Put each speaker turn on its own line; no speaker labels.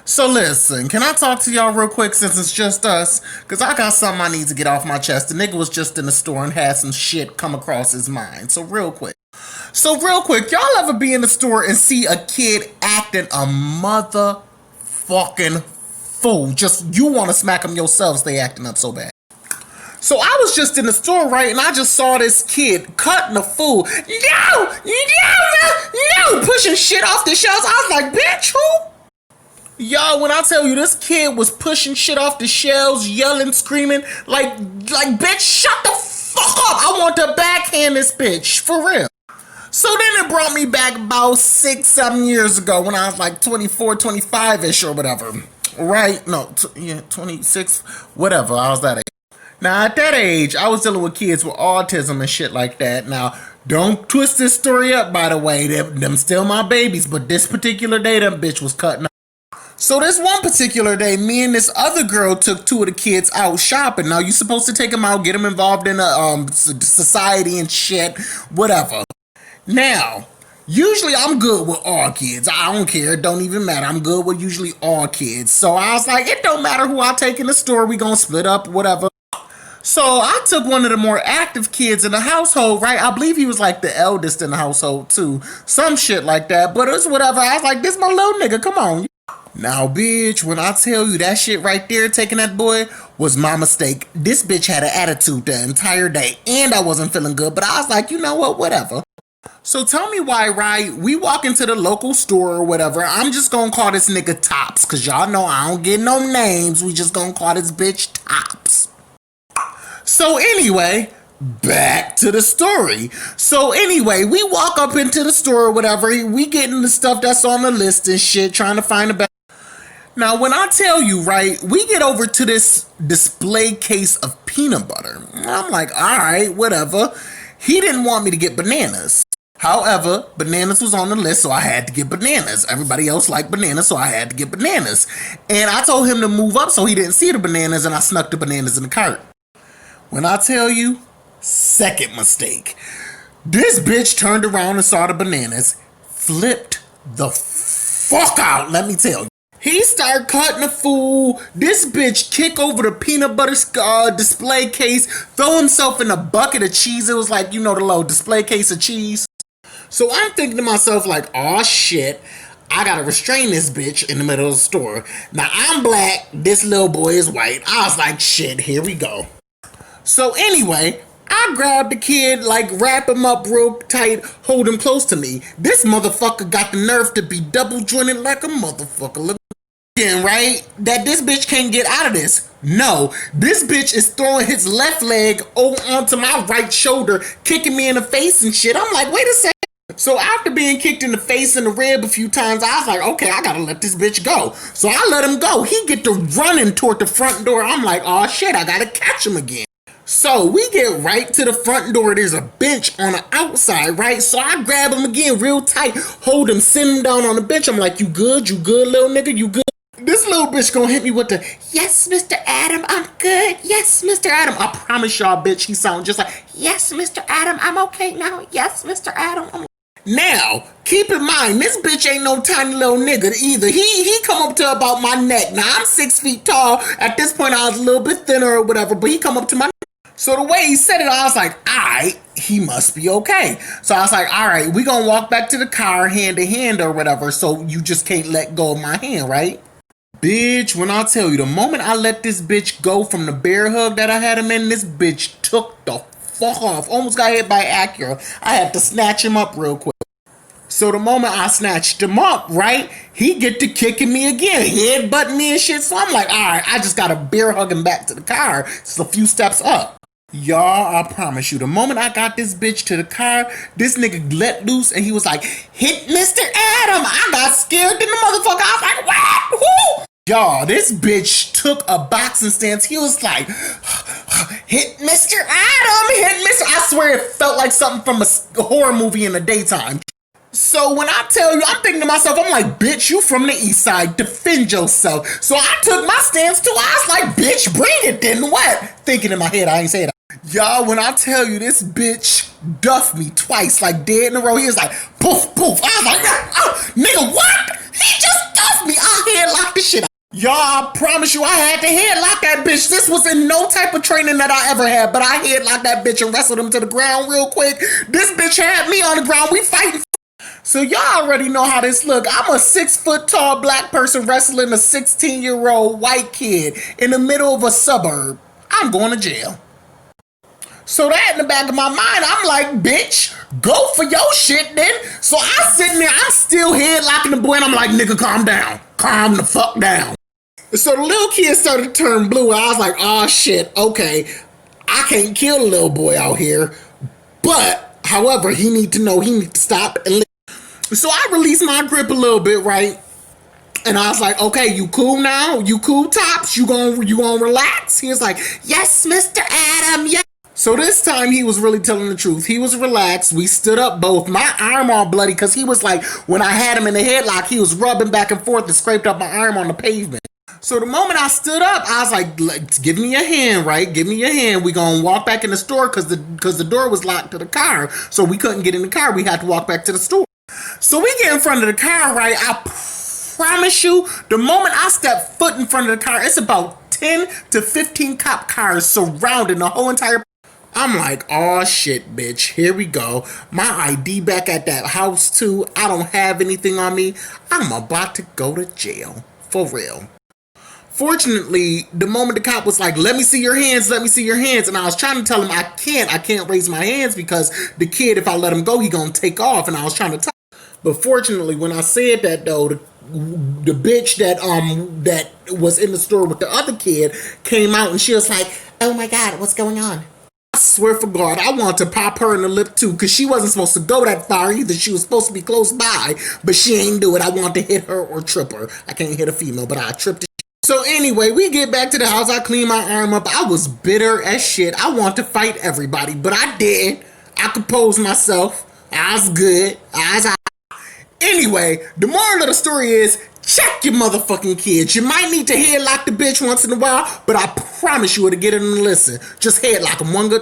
So listen, can I talk to y'all real quick since it's just us? Cause I got something I need to get off my chest. The nigga was just in the store and had some shit come across his mind. So real quick. Y'all ever be in the store and see a kid acting a motherfucking fool? Just you want to smack them yourselves, they acting up so bad. So I was just in the store, right, and I just saw this kid cutting a fool. No, pushing shit off the shelves. I was like, bitch, who? Y'all, when I tell you this kid was pushing shit off the shelves, yelling, screaming, like, bitch, shut the fuck up. I want to backhand this bitch, for real. So then it brought me back about 6-7 years ago when I was like 24, 25-ish or whatever. Right? No, 26, whatever. I was that age. Now, at that age, I was dealing with kids with autism and shit like that. Now, don't twist this story up, by the way. Them still my babies, but this particular day, them bitch was cutting up. So this one particular day, me and this other girl took two of the kids out shopping. Now, you supposed to take them out, get them involved in a society and shit, whatever. Now, usually I'm good with all kids. I don't care. It don't even matter. I'm good with usually all kids. So I was like, it don't matter who I take in the store. We gonna split up, whatever. So I took one of the more active kids in the household, right? I believe he was like the eldest in the household too. Some shit like that. But it was whatever. I was like, this my little nigga. Come on. Now, bitch, when I tell you that shit right there, taking that boy, was my mistake. This bitch had an attitude the entire day. And I wasn't feeling good. But I was like, you know what? Whatever. So tell me why, right? We walk into the local store or whatever. I'm just gonna call this nigga Tops. Because y'all know I don't get no names. We just gonna call this bitch Tops. So anyway, back to the story. So anyway, we walk up into the store or whatever. We getting the stuff that's on the list and shit, trying to find a bag. Now, when I tell you, right, we get over to this display case of peanut butter. I'm like, all right, whatever. He didn't want me to get bananas. However, bananas was on the list, so I had to get bananas. Everybody else liked bananas, so I had to get bananas. And I told him to move up so he didn't see the bananas, and I snuck the bananas in the cart. When I tell you, second mistake. This bitch turned around and saw the bananas, flipped the fuck out, let me tell you. He started cutting the fool. This bitch kick over the peanut butter display case, throw himself in a bucket of cheese. It was like, you know, the little display case of cheese. So I'm thinking to myself like, oh shit, I gotta restrain this bitch in the middle of the store. Now I'm black, this little boy is white. I was like, shit, here we go. So anyway, I grabbed the kid, like wrap him up real tight, hold him close to me. This motherfucker got the nerve to be double jointed like a motherfucker. Look, right? That this bitch can't get out of this. No, this bitch is throwing his left leg over onto my right shoulder, kicking me in the face and shit. I'm like, wait a second. So after being kicked in the face and the rib a few times, I was like, okay, I gotta let this bitch go. So I let him go. He get to running toward the front door. I'm like, oh shit, I gotta catch him again. So we get right to the front door. There's a bench on the outside, right? So I grab him again real tight, hold him, send him down on the bench. I'm like, you good, little nigga, you good? This little bitch gonna hit me with the, yes, Mr. Adam, I'm good. Yes, Mr. Adam. I promise y'all, bitch, he sound just like, yes, Mr. Adam, I'm okay now. Yes, Mr. Adam. Now, keep in mind, this bitch ain't no tiny little nigga either. He come up to about my neck. Now, I'm 6 feet tall. At this point, I was a little bit thinner or whatever, but he come up to my neck. So the way he said it, I was like, alright, he must be okay. So I was like, alright, we gonna walk back to the car hand to hand or whatever, so you just can't let go of my hand, right? Bitch, when I tell you, the moment I let this bitch go from the bear hug that I had him in, this bitch took the fuck off. Almost got hit by Acura. I had to snatch him up real quick. So the moment I snatched him up, right, he get to kicking me again, headbutting me and shit. So I'm like, alright, I just gotta bear hug him back to the car. It's a few steps up. Y'all, I promise you, the moment I got this bitch to the car, this nigga let loose and he was like, hit Mr. Adam. I got scared in the motherfucker. I was like, what? Who? Y'all, this bitch took a boxing stance. He was like, hit Mr. Adam, hit Mr. I swear it felt like something from a horror movie in the daytime. So when I tell you, I'm thinking to myself, I'm like, bitch, you from the east side, defend yourself. So I took my stance too. I was like, bitch, bring it then, what? Thinking in my head, I ain't say that. Y'all, when I tell you this bitch duffed me twice, like dead in a row, he was like, poof, poof. I was like, oh, nigga, what? He just duffed me. I headlocked the shit Y'all, I promise you, I had to headlock that bitch. This was in no type of training that I ever had, but I headlocked that bitch and wrestled him to the ground real quick. This bitch had me on the ground. We fighting. So y'all already know how this look. I'm a 6 foot tall black person wrestling a 16-year-old white kid in the middle of a suburb. I'm going to jail. So that in the back of my mind, I'm like, bitch, go for your shit then. So I sitting there, I'm still headlocking the boy, and I'm like, nigga, calm down. Calm the fuck down. So the little kid started to turn blue, and I was like, oh shit, okay. I can't kill the little boy out here. But, however, he need to know, he need to stop and live. So I released my grip a little bit, right? And I was like, okay, you cool now? You cool, Tops? You gonna relax? He was like, yes, Mr. Adam, yes. So this time he was really telling the truth. He was relaxed. We stood up both. My arm all bloody because he was like, when I had him in the headlock, he was rubbing back and forth and scraped up my arm on the pavement. So the moment I stood up, I was like, give me your hand, right? Give me your hand. We gonna walk back in the store because the door was locked to the car. So we couldn't get in the car. We had to walk back to the store. So we get in front of the car, right? I promise you, the moment I step foot in front of the car, it's about 10 to 15 cop cars surrounding the whole entire. I'm like, oh shit, bitch, here we go. My ID back at that house too. I don't have anything on me. I'm about to go to jail. For real. Fortunately, the moment the cop was like, let me see your hands, let me see your hands. And I was trying to tell him I can't raise my hands because the kid, if I let him go, he gonna take off. And I was trying to tell him. But fortunately, when I said that though, the bitch that was in the store with the other kid came out and she was like, oh my God, what's going on? I swear for God, I want to pop her in the lip too, because she wasn't supposed to go that far either. She was supposed to be close by, but she ain't do it. I want to hit her or trip her. I can't hit a female, but I tripped it. So anyway, we get back to the house. I clean my arm up. I was bitter as shit. I want to fight everybody, but I didn't. I composed myself. I was good. Anyway, the moral of the story is, check your motherfucking kids. You might need to headlock the bitch once in a while, but I promise you it'll get them to listen. Just headlock them one good